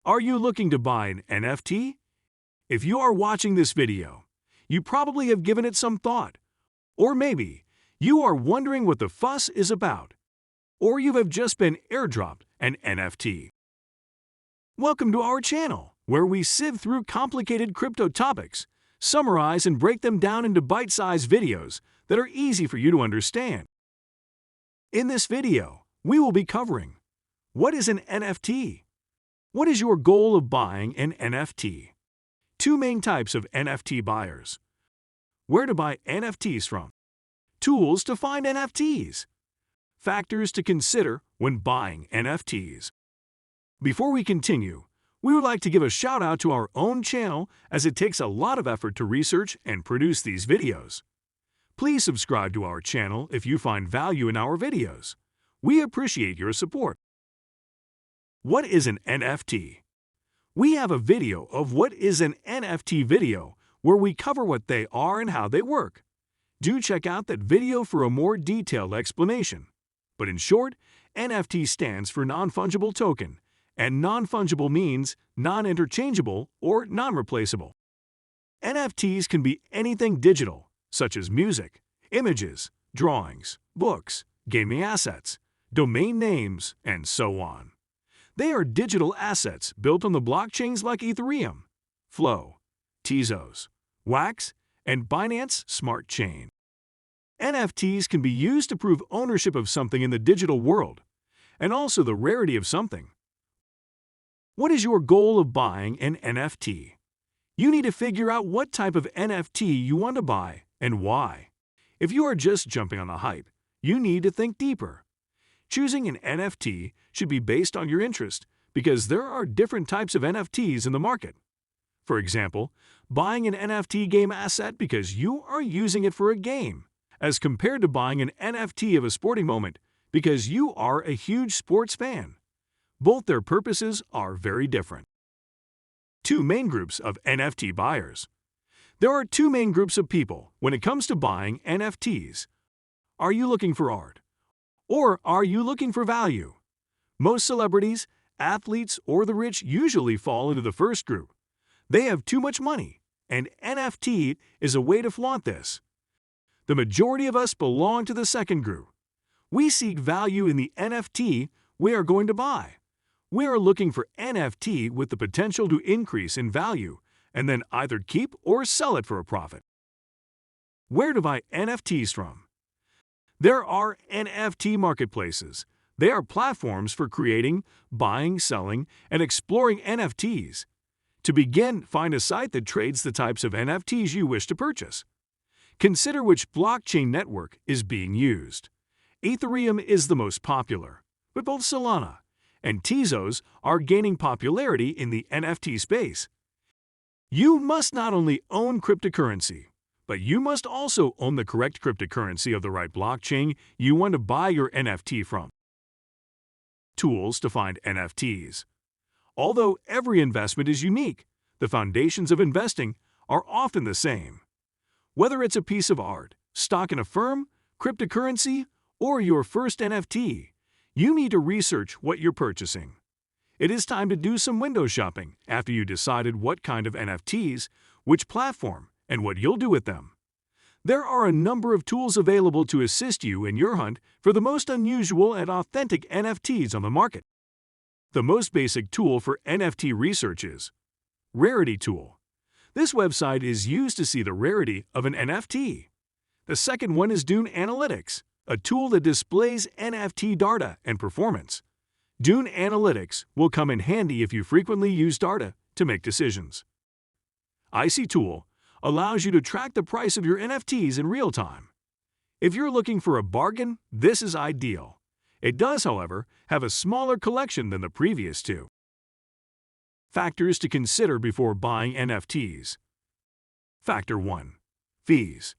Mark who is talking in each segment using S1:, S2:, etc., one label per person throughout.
S1: Are you looking to buy an NFT? If you are watching this video, you probably have given it some thought. Or maybe you are wondering what the fuss is about. Or you have just been airdropped an NFT. Welcome to our channel, where we sieve through complicated crypto topics, summarize and break them down into bite-sized videos that are easy for you to understand. In this video, we will be covering: what is an NFT? What is your goal of buying an NFT? Two main types of NFT buyers. Where to buy NFTs from. Tools to find NFTs. Factors to consider when buying NFTs. Before we continue, we would like to give a shout out to our own channel, as it takes a lot of effort to research and produce these videos. Please subscribe to our channel if you find value in our videos. We appreciate your support. What is an NFT? We have a video of what is an NFT video where we cover what they are and how they work. Do check out that video for a more detailed explanation. But in short, NFT stands for non-fungible token, and non-fungible means non-interchangeable or non-replaceable. NFTs can be anything digital, such as music, images, drawings, books, gaming assets, domain names, and so on. They are digital assets built on the blockchains like Ethereum, Flow, Tezos, Wax, and Binance Smart Chain. NFTs can be used to prove ownership of something in the digital world, and also the rarity of something. What is your goal of buying an NFT? You need to figure out what type of NFT you want to buy and why. If you are just jumping on the hype, you need to think deeper. Choosing an NFT should be based on your interest, because there are different types of NFTs in the market. For example, buying an NFT game asset because you are using it for a game, as compared to buying an NFT of a sporting moment because you are a huge sports fan. Both their purposes are very different. Two main groups of NFT buyers. There are two main groups of people when it comes to buying NFTs. Are you looking for art? Or are you looking for value? Most celebrities, athletes, or the rich usually fall into the first group. They have too much money, and NFT is a way to flaunt this. The majority of us belong to the second group. We seek value in the NFT we are going to buy. We are looking for NFT with the potential to increase in value and then either keep or sell it for a profit. Where to buy NFTs from? There are NFT Marketplaces. They are platforms for creating, buying, selling, and exploring NFTs. To begin, find a site that trades the types of NFTs you wish to purchase. Consider which blockchain network is being used. Ethereum is the most popular, but both Solana and Tezos are gaining popularity in the NFT space. You must not only own cryptocurrency, but you must also own the correct cryptocurrency of the right blockchain you want to buy your NFT from. Tools to find NFTs. Although every investment is unique, the foundations of investing are often the same. Whether it's a piece of art, stock in a firm, cryptocurrency, or your first NFT, you need to research what you're purchasing. It is time to do some window shopping after you decided what kind of NFTs, which platform, and what you'll do with them. There are a number of tools available to assist you in your hunt for the most unusual and authentic NFTs on the market. The most basic tool for NFT research is Rarity Tool. This website is used to see the rarity of an NFT. The second one is Dune Analytics, a tool that displays NFT data and performance. Dune Analytics will come in handy if you frequently use data to make decisions. IC Tool allows you to track the price of your NFTs in real time. If you're looking for a bargain, this is ideal. It does, however, have a smaller collection than the previous two. Factors to consider before buying NFTs. Factor 1. Fees.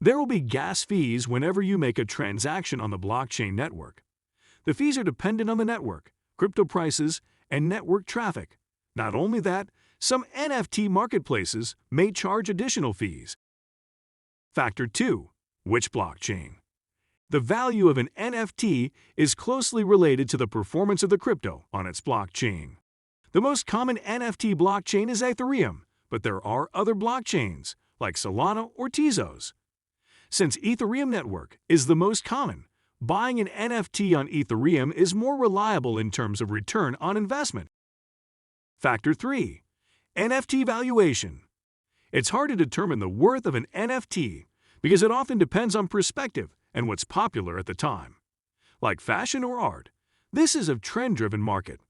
S1: There will be gas fees whenever you make a transaction on the blockchain network. The fees are dependent on the network, crypto prices, and network traffic. Not only that, some NFT marketplaces may charge additional fees. Factor 2. Which blockchain? The value of an NFT is closely related to the performance of the crypto on its blockchain. The most common NFT blockchain is Ethereum, but there are other blockchains like Solana or Tezos. Since Ethereum network is the most common, buying an NFT on Ethereum is more reliable in terms of return on investment. Factor 3. NFT Valuation. It's hard to determine the worth of an NFT because it often depends on perspective and what's popular at the time. Like fashion or art, this is a trend-driven market.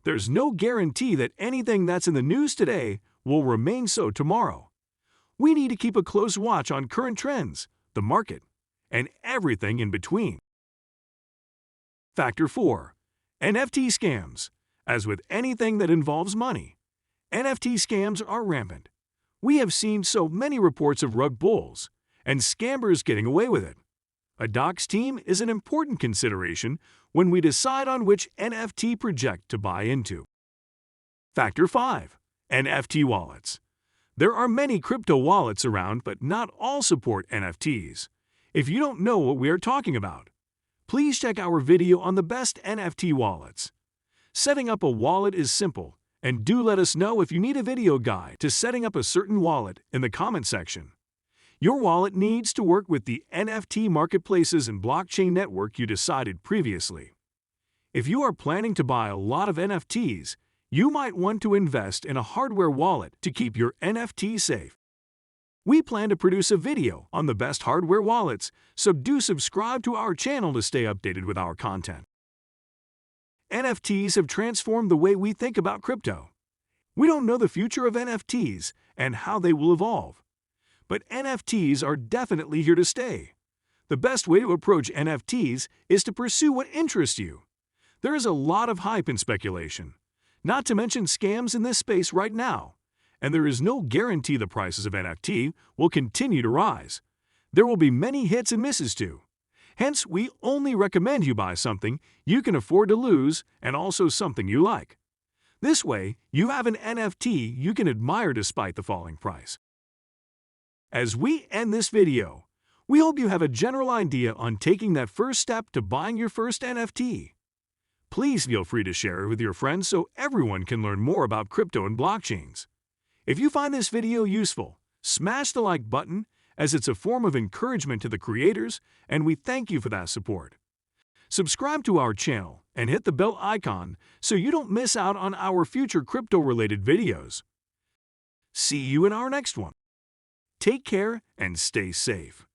S1: There's no guarantee that anything that's in the news today will remain so tomorrow. We need to keep a close watch on current trends, the market, and everything in between. Factor 4. NFT Scams. As with anything that involves money, NFT scams are rampant. We have seen so many reports of rug pulls and scammers getting away with it. A docs team is an important consideration when we decide on which NFT project to buy into. Factor 5. NFT Wallets. There are many crypto wallets around, but not all support NFTs. If you don't know what we are talking about, please check our video on the best NFT wallets. Setting up a wallet is simple, and do let us know if you need a video guide to setting up a certain wallet in the comment section. Your wallet needs to work with the NFT Marketplaces and blockchain network you decided previously. If you are planning to buy a lot of NFTs, you might want to invest in a hardware wallet to keep your NFT safe. We plan to produce a video on the best hardware wallets, so do subscribe to our channel to stay updated with our content. NFTs have transformed the way we think about crypto. We don't know the future of NFTs and how they will evolve, but NFTs are definitely here to stay. The best way to approach NFTs is to pursue what interests you. There is a lot of hype and speculation, not to mention scams in this space right now, and there is no guarantee the prices of NFT will continue to rise. There will be many hits and misses too. Hence, we only recommend you buy something you can afford to lose and also something you like. This way, you have an NFT you can admire despite the falling price. As we end this video, we hope you have a general idea on taking that first step to buying your first NFT. Please feel free to share it with your friends so everyone can learn more about crypto and blockchains. If you find this video useful, smash the like button as it's a form of encouragement to the creators, and we thank you for that support. Subscribe to our channel and hit the bell icon so you don't miss out on our future crypto-related videos. See you in our next one. Take care and stay safe.